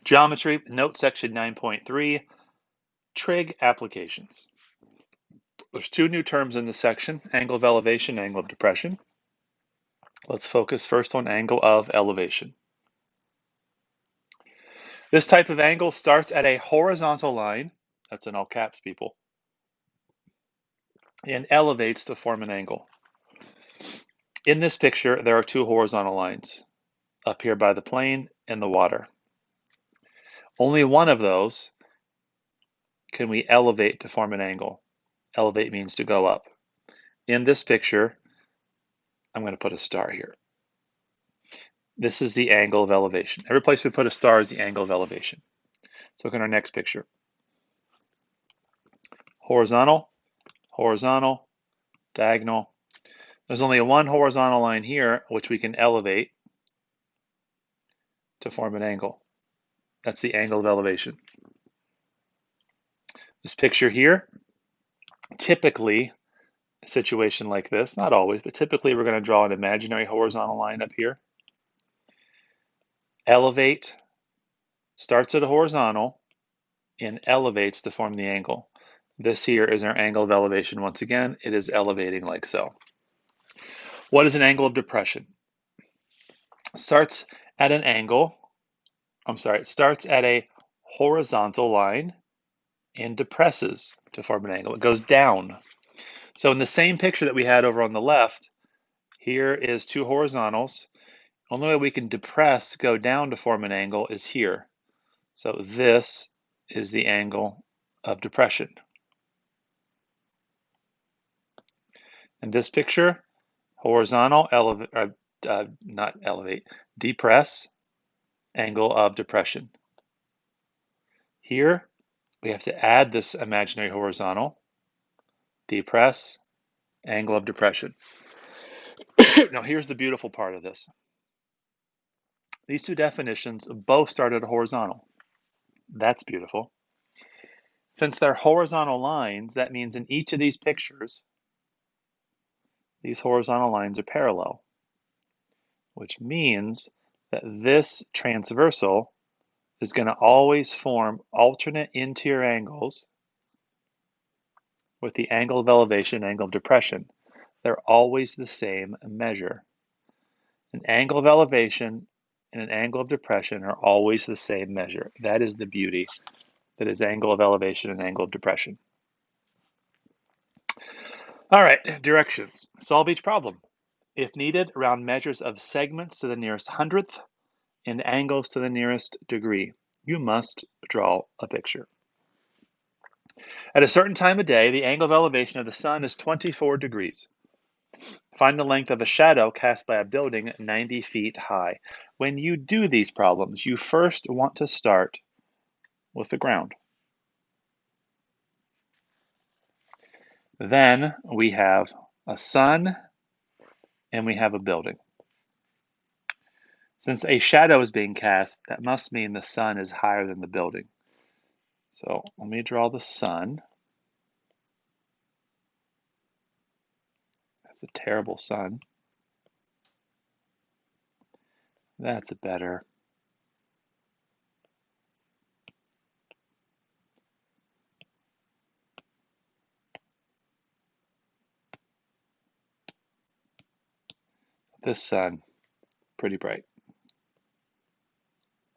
Geometry, note section 9.3, trig applications. There's two new terms in this section, angle of elevation, angle of depression. Let's focus first on angle of elevation. This type of angle starts at a horizontal line, that's in all caps, people, and elevates to form an angle. In this picture, there are two horizontal lines, up here by the plane and the water. Only one of those can we elevate to form an angle. Elevate means to go up. In this picture, I'm going to put a star here. This is the angle of elevation. Every place we put a star is the angle of elevation. Let's look at our next picture. Horizontal, horizontal, diagonal. There's only one horizontal line here, which we can elevate to form an angle. That's the angle of elevation. This picture here, typically, a situation like this, not always, but typically we're going to draw an imaginary horizontal line up here. Elevate starts at a horizontal and elevates to form the angle. This here is our angle of elevation. Once again, it is elevating like so. What is an angle of depression? It starts at a horizontal line and depresses to form an angle. It goes down. So in the same picture that we had over on the left, here is two horizontals. Only way we can depress, go down to form an angle is here. So this is the angle of depression. In this picture, horizontal, depress, angle of depression. Here, we have to add this imaginary horizontal, depress, angle of depression. Now here's the beautiful part of this. These two definitions both start at a horizontal. That's beautiful. Since they're horizontal lines, that means in each of these pictures, these horizontal lines are parallel, which means that this transversal is going to always form alternate interior angles with the angle of elevation, angle of depression. They're always the same measure. An angle of elevation and an angle of depression are always the same measure. That is the beauty. That is angle of elevation and angle of depression. All right, directions. Solve each problem. If needed, round measures of segments to the nearest hundredth and angles to the nearest degree. You must draw a picture. At a certain time of day, the angle of elevation of the sun is 24 degrees. Find the length of a shadow cast by a building 90 feet high. When you do these problems, you first want to start with the ground. Then we have a sun and we have a building. Since a shadow is being cast, that must mean the sun is higher than the building. So let me draw the sun. That's a terrible sun. That's a better. This sun, pretty bright.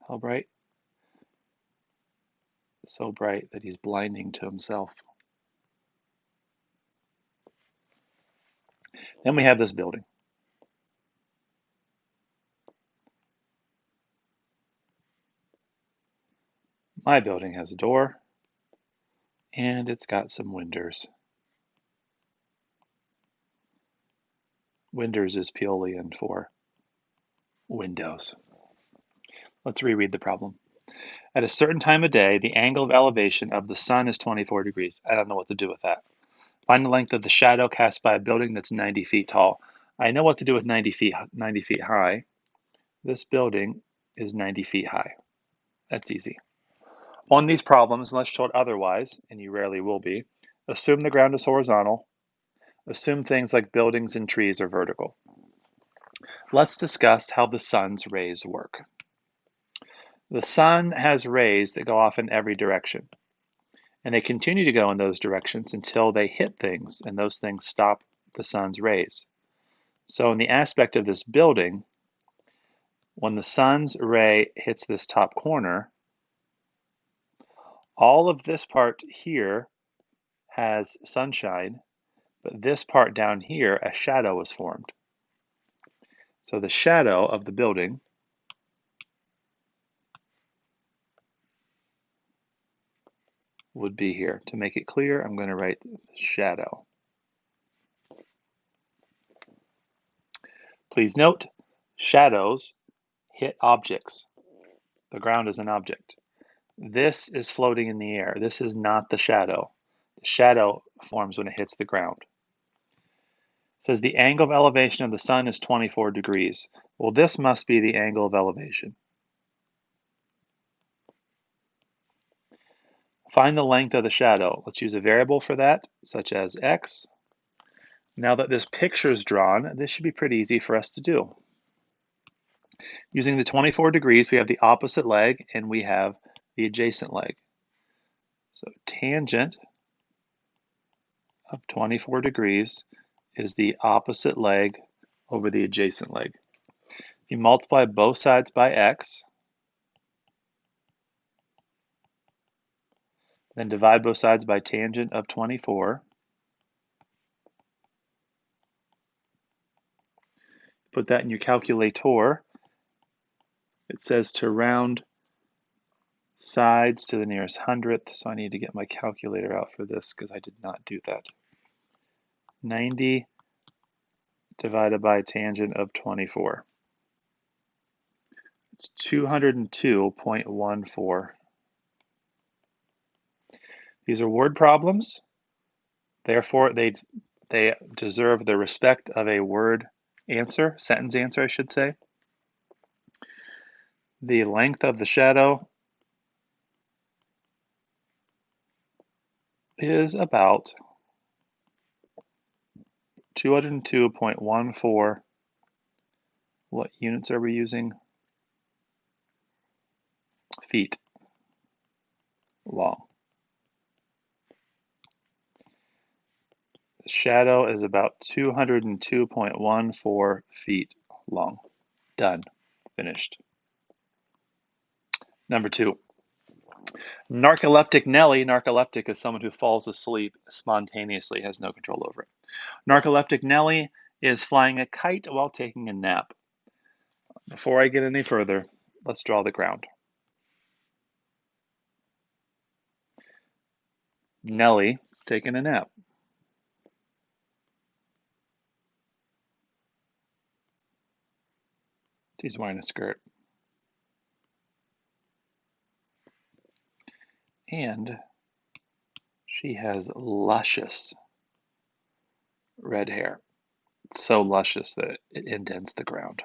How bright? So bright that he's blinding to himself. Then we have this building. My building has a door, and it's got some windows. Windows is Peolian for windows. Let's reread the problem. At a certain time of day, the angle of elevation of the sun is 24 degrees. I don't know what to do with that. Find the length of the shadow cast by a building that's 90 feet tall. I know what to do with 90 feet high. This building is 90 feet high. That's easy. On these problems, unless told otherwise, and you rarely will be, assume the ground is horizontal. Assume things like buildings and trees are vertical. Let's discuss how the sun's rays work. The sun has rays that go off in every direction, and they continue to go in those directions until they hit things, and those things stop the sun's rays. So in the aspect of this building, when the sun's ray hits this top corner, all of this part here has sunshine, but this part down here, a shadow is formed. So the shadow of the building would be here. To make it clear, I'm going to write shadow. Please note, shadows hit objects. The ground is an object. This is floating in the air. This is not the shadow. The shadow forms when it hits the ground. It says the angle of elevation of the sun is 24 degrees. Well, this must be the angle of elevation. Find the length of the shadow. Let's use a variable for that, such as x. Now that this picture is drawn, this should be pretty easy for us to do. Using the 24 degrees, we have the opposite leg and we have the adjacent leg. So tangent of 24 degrees is the opposite leg over the adjacent leg. If you multiply both sides by x, then divide both sides by tangent of 24, put that in your calculator. It says to round sides to the nearest hundredth, so I need to get my calculator out for this because I did not do that. 90 divided by tangent of 24. It's 202.14. These are word problems, therefore they deserve the respect of a word answer, sentence answer I should say. The length of the shadow is about 202.14. What units are we using? Feet long. The shadow is about 202.14 feet long. Done. Finished. Number 2. Narcoleptic Nellie. Narcoleptic is someone who falls asleep spontaneously, has no control over it. Narcoleptic Nellie is flying a kite while taking a nap. Before I get any further, let's draw the ground. Nellie is taking a nap. She's wearing a skirt. And she has luscious red hair. It's so luscious that it indents the ground.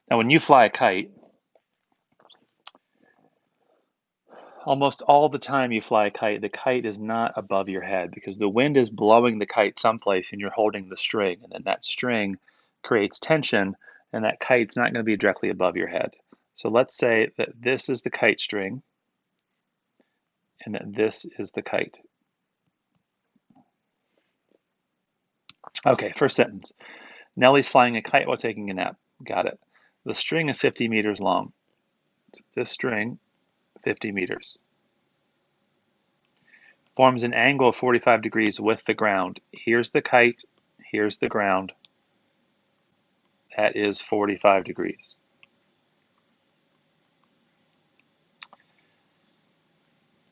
Now, when you fly a kite, almost all the time you fly a kite, the kite is not above your head because the wind is blowing the kite someplace and you're holding the string, and then that string creates tension and that kite's not going to be directly above your head. So let's say that this is the kite string and that this is the kite. Okay, first sentence. Nellie's flying a kite while taking a nap. Got it. The string is 50 meters long. This string, 50 meters. Forms an angle of 45 degrees with the ground. Here's the kite, here's the ground. That is 45 degrees.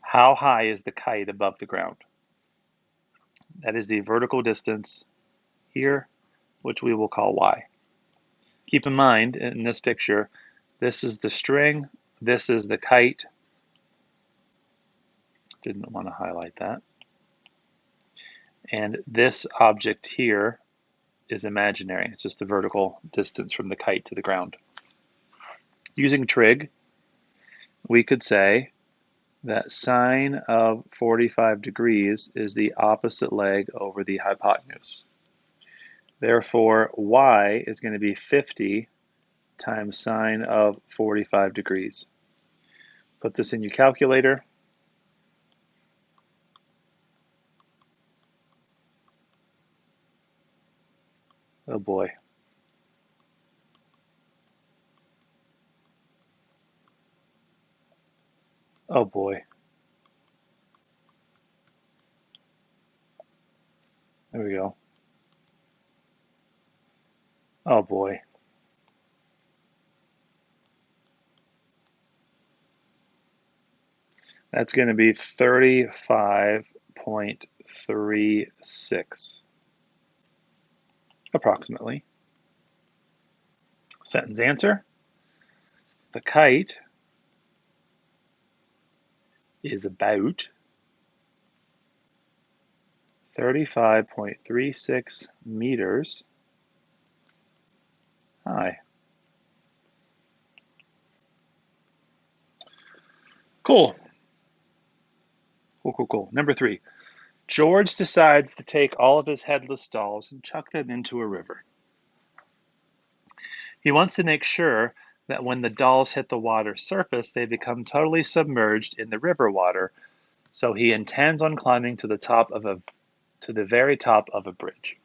How high is the kite above the ground? That is the vertical distance here, which we will call y. Keep in mind, in this picture, this is the string, this is the kite. Didn't want to highlight that. And this object here is imaginary. It's just the vertical distance from the kite to the ground. Using trig, we could say that sine of 45 degrees is the opposite leg over the hypotenuse. Therefore, y is going to be 50 times sine of 45 degrees. Put this in your calculator. Oh boy. Oh boy. There we go. Oh boy. That's going to be 35.36, approximately. Sentence answer. The kite is about 35.36 meters high. Cool. Cool. Number 3. George decides to take all of his headless dolls and chuck them into a river. He wants to make sure that when the dolls hit the water's surface, they become totally submerged in the river water, so he intends on climbing to the very top of a bridge.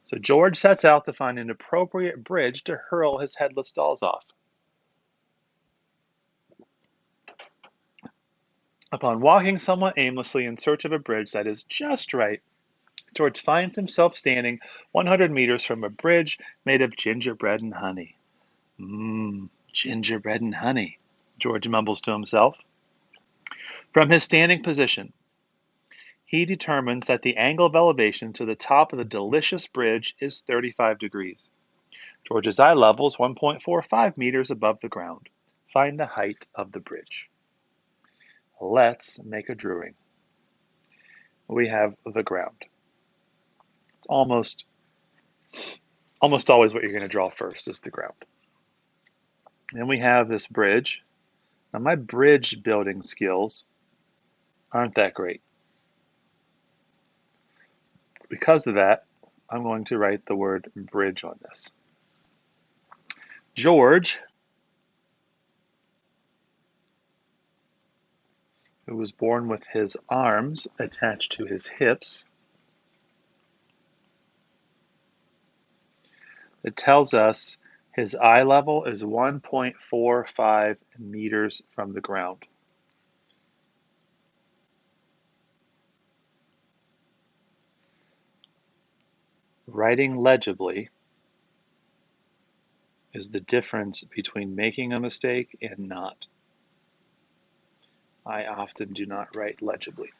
So George sets out to find an appropriate bridge to hurl his headless dolls off. Upon walking somewhat aimlessly in search of a bridge that is just right, George finds himself standing 100 meters from a bridge made of gingerbread and honey. Gingerbread and honey, George mumbles to himself. From his standing position, he determines that the angle of elevation to the top of the delicious bridge is 35 degrees. George's eye level is 1.45 meters above the ground. Find the height of the bridge. Let's make a drawing. We have the ground. It's almost always what you're going to draw first is the ground. Then we have this bridge. Now my bridge building skills aren't that great. Because of that, I'm going to write the word bridge on this. George, who was born with his arms attached to his hips, it tells us his eye level is 1.45 meters from the ground. Writing legibly is the difference between making a mistake and not. I often do not write legibly.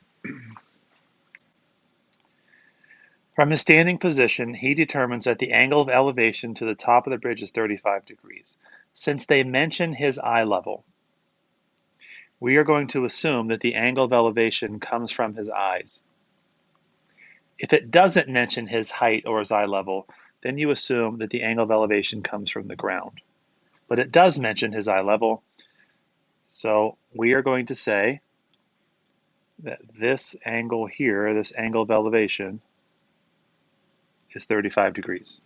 From his standing position, he determines that the angle of elevation to the top of the bridge is 35 degrees. Since they mention his eye level, we are going to assume that the angle of elevation comes from his eyes. If it doesn't mention his height or his eye level, then you assume that the angle of elevation comes from the ground. But it does mention his eye level, so we are going to say that this angle here, this angle of elevation, is 35 degrees.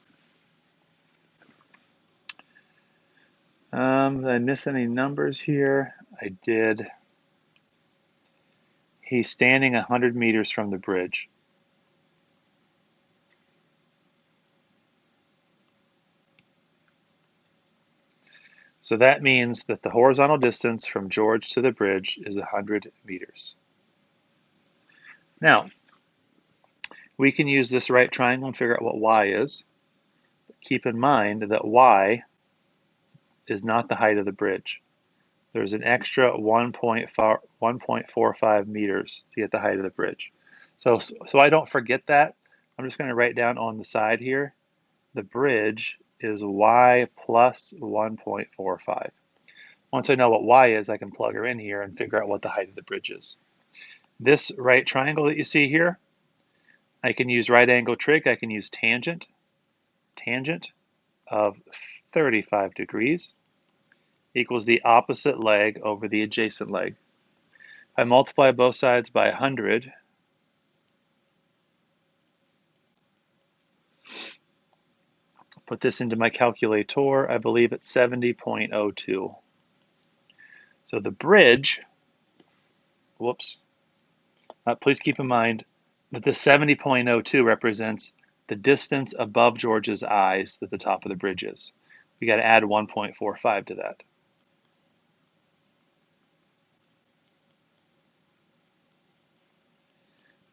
Did I miss any numbers here? I did. He's standing 100 meters from the bridge. So that means that the horizontal distance from George to the bridge is 100 meters. Now, we can use this right triangle and figure out what y is. Keep in mind that y is not the height of the bridge. There's an extra 1.45 meters to get the height of the bridge. So I don't forget that, I'm just going to write down on the side here, the bridge is y plus 1.45. Once I know what y is, I can plug her in here and figure out what the height of the bridge is. This right triangle that you see here, I can use right angle trig, I can use tangent of 35 degrees equals the opposite leg over the adjacent leg. If I multiply both sides by 100, Put this into my calculator. I believe it's 70.02. So the bridge, whoops, please keep in mind that the 70.02 represents the distance above George's eyes that the top of the bridge is. We got to add 1.45 to that.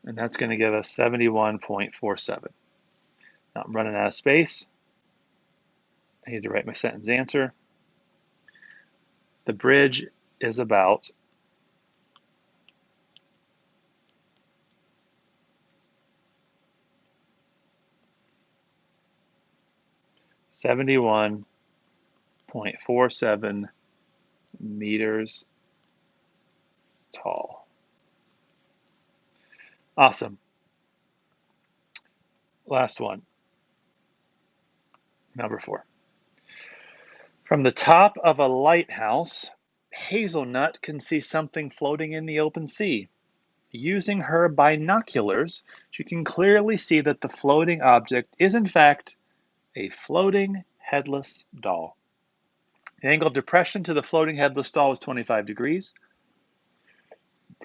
And that's going to give us 71.47. Now I'm running out of space. I need to write my sentence answer. The bridge is about 71.47 meters tall. Awesome. Last one. Number 4. From the top of a lighthouse, Hazelnut can see something floating in the open sea. Using her binoculars, she can clearly see that the floating object is in fact a floating headless doll. The angle of depression to the floating headless doll is 25 degrees.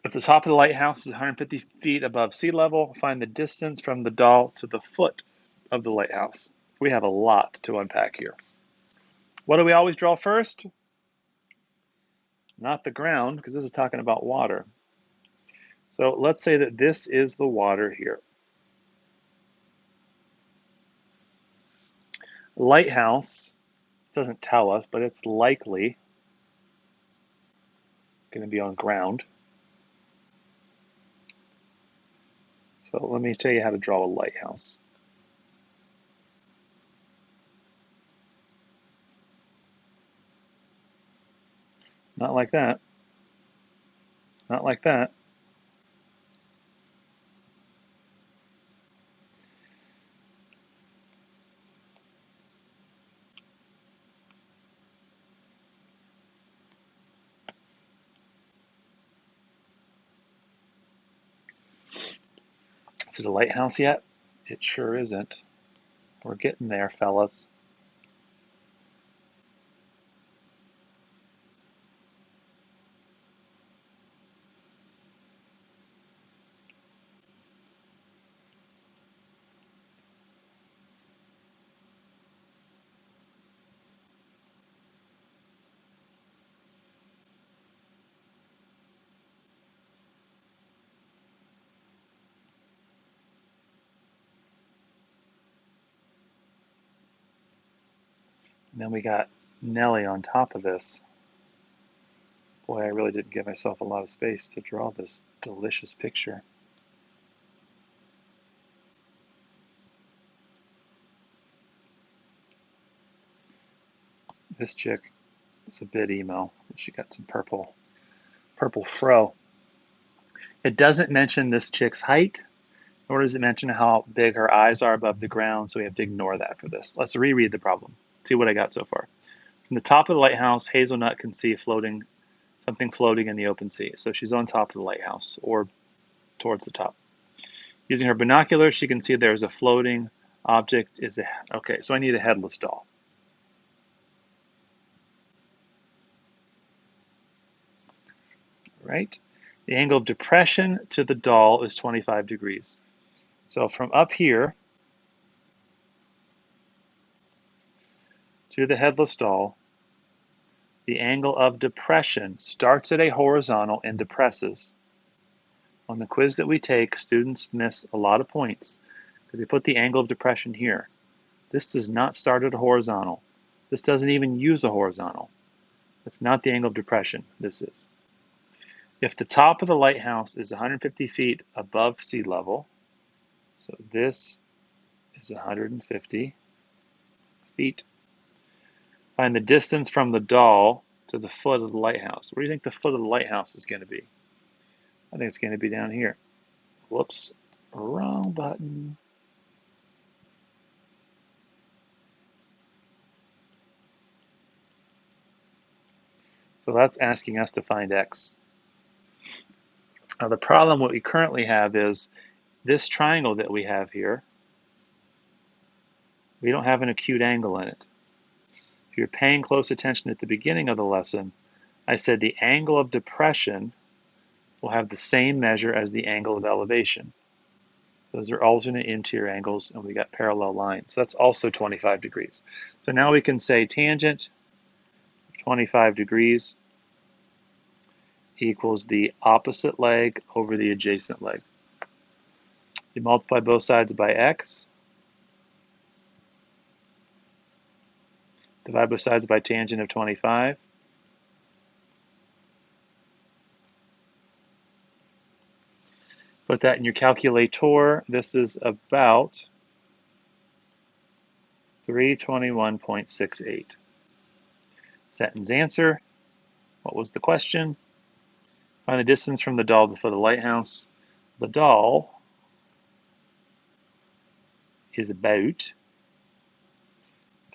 If the top of the lighthouse is 150 feet above sea level, find the distance from the doll to the foot of the lighthouse. We have a lot to unpack here. What do we always draw first? Not the ground, because this is talking about water. So let's say that this is the water here. Lighthouse doesn't tell us, but it's likely going to be on ground. So let me tell you how to draw a lighthouse. Not like that. Not like that. Is it a lighthouse yet? It sure isn't. We're getting there, fellas. And then we got Nelly on top of this. Boy, I really didn't give myself a lot of space to draw this delicious picture. This chick is a bit emo. She got some purple fro. It doesn't mention this chick's height, nor does it mention how big her eyes are above the ground, so we have to ignore that for this. Let's reread the problem. See what I got so far. From the top of the lighthouse, Hazelnut can see something floating in the open sea. So she's on top of the lighthouse, or towards the top. Using her binoculars, she can see there's a floating object. Okay, so I need a headless doll. Right? The angle of depression to the doll is 25 degrees. So from up here to the headless doll, the angle of depression starts at a horizontal and depresses. On the quiz that we take, students miss a lot of points because they put the angle of depression here. This does not start at a horizontal. This doesn't even use a horizontal. That's not the angle of depression. This is. If the top of the lighthouse is 150 feet above sea level, so this is 150 feet, find the distance from the doll to the foot of the lighthouse. Where do you think the foot of the lighthouse is going to be? I think it's going to be down here. Whoops, wrong button. So that's asking us to find x. Now the problem what we currently have is this triangle that we have here We don't have an acute angle in it. If you're paying close attention at the beginning of the lesson, I said the angle of depression will have the same measure as the angle of elevation. Those are alternate interior angles, and we got parallel lines. So that's also 25 degrees. So now we can say tangent 25 degrees equals the opposite leg over the adjacent leg. You multiply both sides by x, divide both sides by tangent of 25. Put that in your calculator. This is about 321.68. Sentence answer. What was the question? Find the distance from the doll to the foot of the lighthouse. The doll is about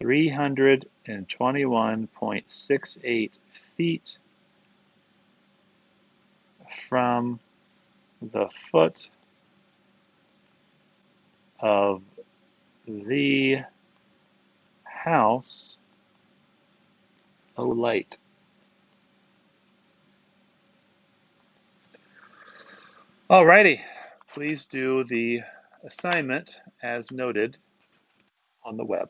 321.68 feet from the foot of the house o' light. Alrighty, please do the assignment as noted on the web.